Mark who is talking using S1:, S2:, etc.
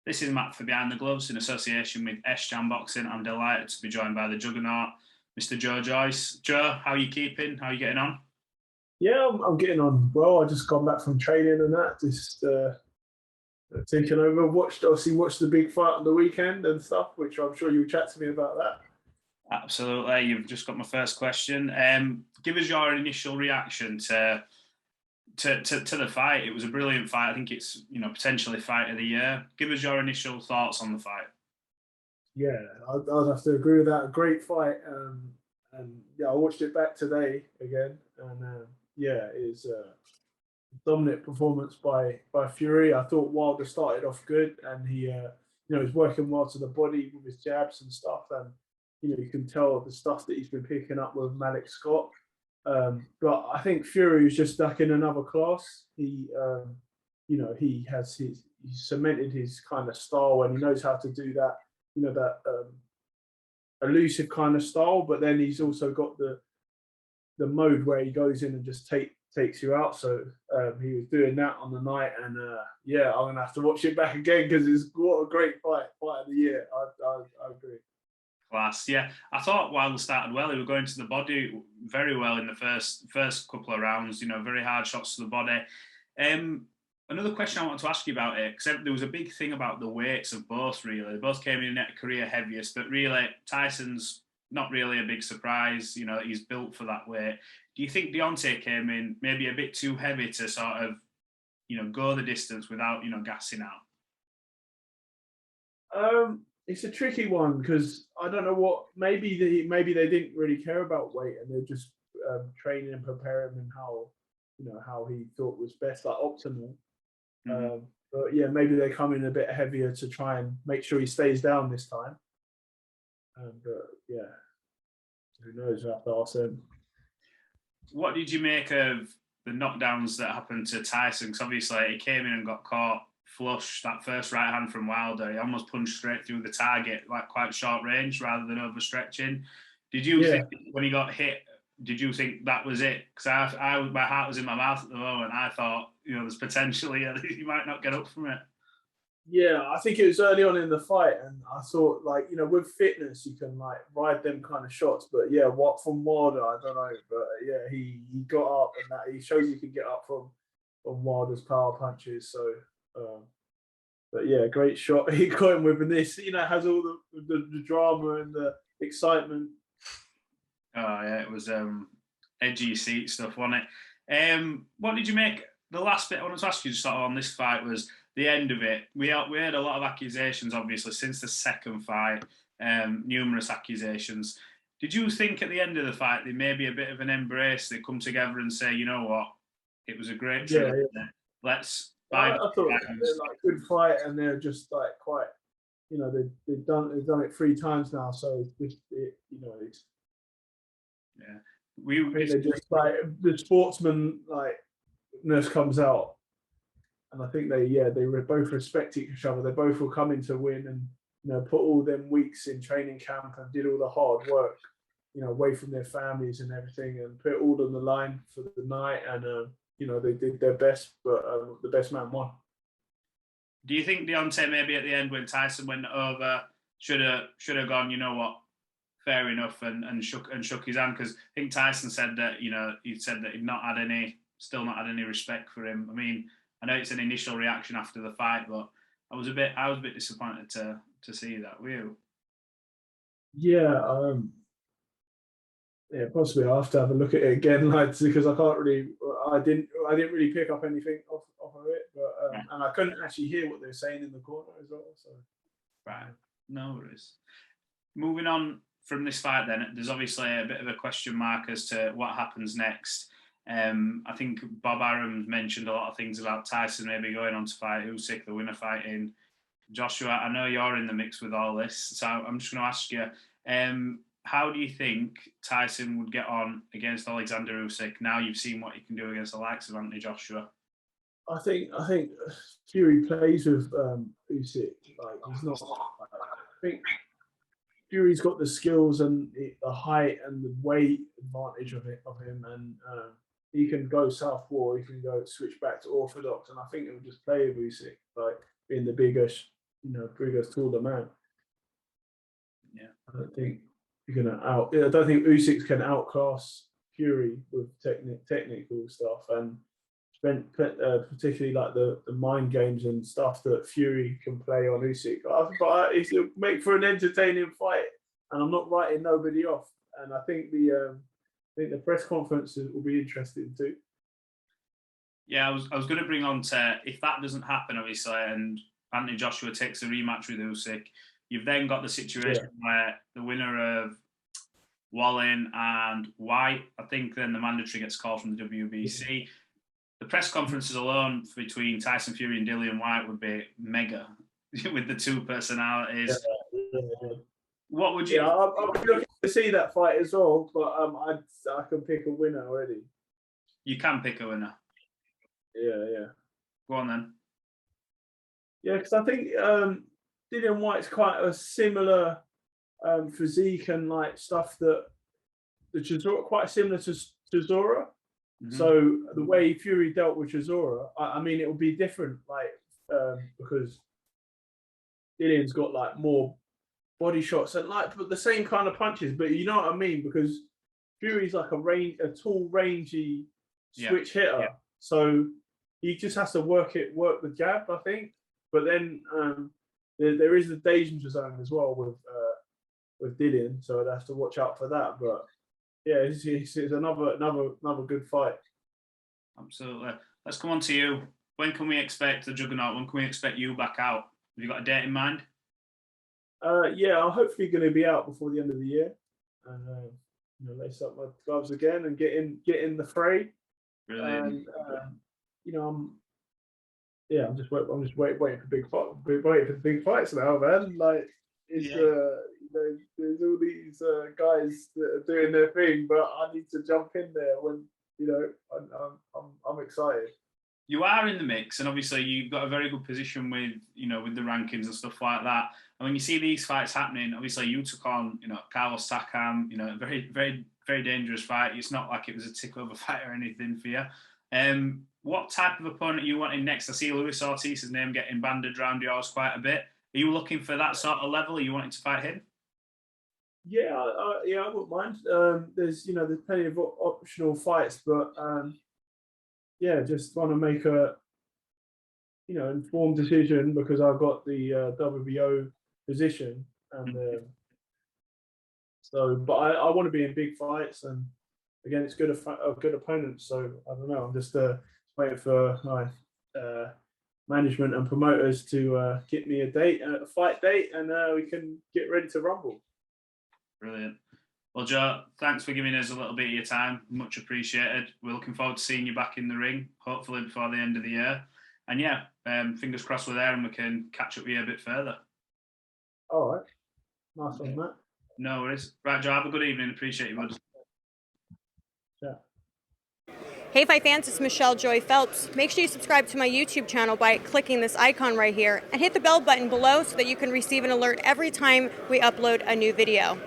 S1: This is Matt for Behind the Gloves in association with S-Jam Boxing. I'm delighted to be joined by the Juggernaut, Mr. Joe Joyce. Joe, how are you keeping? How are you getting on?
S2: Yeah, I'm getting on well. I just got back from training and that, just taking over. Obviously watched the big fight on the weekend and stuff, which I'm sure you'll chat to me about that.
S1: Absolutely. You've just got my first question. Give us your initial reaction to the fight. It was a brilliant fight. I think it's potentially fight of the year. Give us your initial thoughts on the fight.
S2: Yeah, I'd have to agree with that. A great fight, and yeah, I watched it back today again, and yeah, it's a dominant performance by Fury. I thought Wilder started off good, and he was working well to the body with his jabs and stuff, and you can tell the stuff that he's been picking up with Malik Scott. But I think Fury is just stuck in another class. He he cemented his kind of style, and he knows how to do that. That elusive kind of style, but then he's also got the mode where he goes in and just takes you out. So he was doing that on the night, and yeah, I'm gonna have to watch it back again because it's what a great fight of the year. I agree.
S1: Class, yeah. I thought Wilder started well. He was going to the body very well in the first couple of rounds. Very hard shots to the body. Another question I want to ask you about it, because there was a big thing about the weights of both. Really, they both came in at career heaviest, but really Tyson's not really a big surprise. He's built for that weight. Do you think Deontay came in maybe a bit too heavy to sort of go the distance without gassing out?
S2: It's a tricky one because I don't know what. Maybe they didn't really care about weight, and they're just training and preparing him how he thought was best, like optimal.
S1: Mm-hmm.
S2: But yeah, maybe they come in a bit heavier to try and make sure he stays down this time. But yeah, who knows? We'll have to ask him.
S1: What did you make of the knockdowns that happened to Tyson? Because obviously he came in and got caught flush. That first right hand from Wilder, he almost punched straight through the target, like quite short range rather than overstretching. Did you think when he got hit? Did you think that was it? Because my heart was in my mouth at the moment. I thought, there's potentially you might not get up from it.
S2: Yeah, I think it was early on in the fight, and I thought, with fitness, you can ride them kind of shots. But yeah, what from Wilder, I don't know. But yeah, he got up, and that he shows you can get up from Wilder's power punches. So, but yeah, great shot he got him with, and this has all the drama and the excitement.
S1: Oh yeah, it was edgy seat stuff, wasn't it? What did you make? The last bit I wanted to ask you just sort of on this fight was the end of it. We had a lot of accusations, obviously, since the second fight, numerous accusations. Did you think at the end of the fight they may be a bit of an embrace? They come together and say, you know what, it was a great trip.
S2: Yeah.
S1: Let's.
S2: I thought they're good fight, and they're just quite. They've done it 3 times now, so it's
S1: yeah.
S2: I think they're just the sportsman ness comes out, and I think they both respect each other. They both will come in to win, and put all them weeks in training camp and did all the hard work, away from their families and everything, and put it all on the line for the night. And they did their best, but the best man won.
S1: Do you think Deontay maybe at the end when Tyson went over should have gone, you know what, fair enough, and shook his hand? Because I think Tyson said that he said that he'd still not had any respect for him. I mean, I know it's an initial reaction after the fight, but I was a bit disappointed to see that. Were you?
S2: Yeah, possibly I'll have to have a look at it again, because I didn't really pick up anything off of it, but
S1: right.
S2: And I couldn't actually hear what they were saying in the corner as well. So
S1: right, no worries. Moving on from this fight, then there's obviously a bit of a question mark as to what happens next. I think Bob Arum mentioned a lot of things about Tyson maybe going on to fight Usyk, the winner fighting Joshua. I know you're in the mix with all this, so I'm just going to ask you, how do you think Tyson would get on against Alexander Usyk now you've seen what he can do against the likes of Anthony Joshua?
S2: I think Fury plays with Usyk. He's not. I think Fury's got the skills and the height and the weight advantage of him, and he can go southpaw, he can go switch back to orthodox, and I think it will just play with Usyk, being the bigger, bigger, taller man.
S1: Yeah,
S2: I don't think you're gonna I don't think Usyk can outclass Fury with technical stuff, and particularly like the mind games and stuff that Fury can play on Usyk. But it'll make for an entertaining fight, and I'm not writing nobody off. And I think the press conferences will be interesting too.
S1: Yeah, I was going to bring on to, if that doesn't happen, obviously, and Anthony Joshua takes a rematch with Usyk, you've then got the situation where the winner of Wallin and White, I think then the mandatory gets called from the WBC. The press conferences alone between Tyson Fury and Dillian Whyte would be mega with the two personalities.
S2: Yeah.
S1: What would you?
S2: Yeah, I'm looking to see that fight as well, but I can pick a winner already.
S1: You can pick a winner.
S2: Yeah.
S1: Go on then.
S2: Yeah, because I think Dillian Whyte's quite a similar physique and like stuff that the Chisora, quite similar to Chisora. Mm-hmm. So the way Fury dealt with Chisora, I mean, it will be different, like because Dillian's got like more body shots and but the same kind of punches. But you know what I mean, because Fury's like a tall, rangy switch hitter. So he just has to work the jab, I think. But then there is the danger zone as well with Dillian, so I'd have to watch out for that. But yeah, it's another good fight.
S1: Absolutely. Let's come on to you. When can we expect the Juggernaut? When can we expect you back out? Have you got a date in mind?
S2: Yeah, I'm hopefully going to be out before the end of the year, and lace up my gloves again and get in the fray.
S1: Brilliant.
S2: And I'm just waiting for big fights now, man. Like there's all these guys that are doing their thing, but I need to jump in there when I'm excited.
S1: You are in the mix, and obviously you've got a very good position with the rankings and stuff like that. And when you see these fights happening, obviously you took on Carlos Takam, a very, very, very dangerous fight. It's not like it was a tick-over fight or anything for you. What type of opponent are you wanting next? I see Luis Ortiz's name getting banded around yours quite a bit. Are you looking for that sort of level? Are you wanting to fight him?
S2: Yeah, I wouldn't mind. There's plenty of optional fights, but just want to make a informed decision because I've got the WBO position, and but I want to be in big fights, and again, it's good opponents. So I don't know. I'm just waiting for my management and promoters to get me a fight date, and we can get ready to rumble.
S1: Brilliant. Well, Joe, thanks for giving us a little bit of your time. Much appreciated. We're looking forward to seeing you back in the ring, hopefully before the end of the year. And fingers crossed we're there and we can catch up with you a bit further.
S2: All right. Nice one, Matt.
S1: No worries. Right, Joe, have a good evening. Appreciate you, bud.
S2: Yeah.
S3: Hey Fight fans, it's Michelle Joy Phelps. Make sure you subscribe to my YouTube channel by clicking this icon right here and hit the bell button below so that you can receive an alert every time we upload a new video.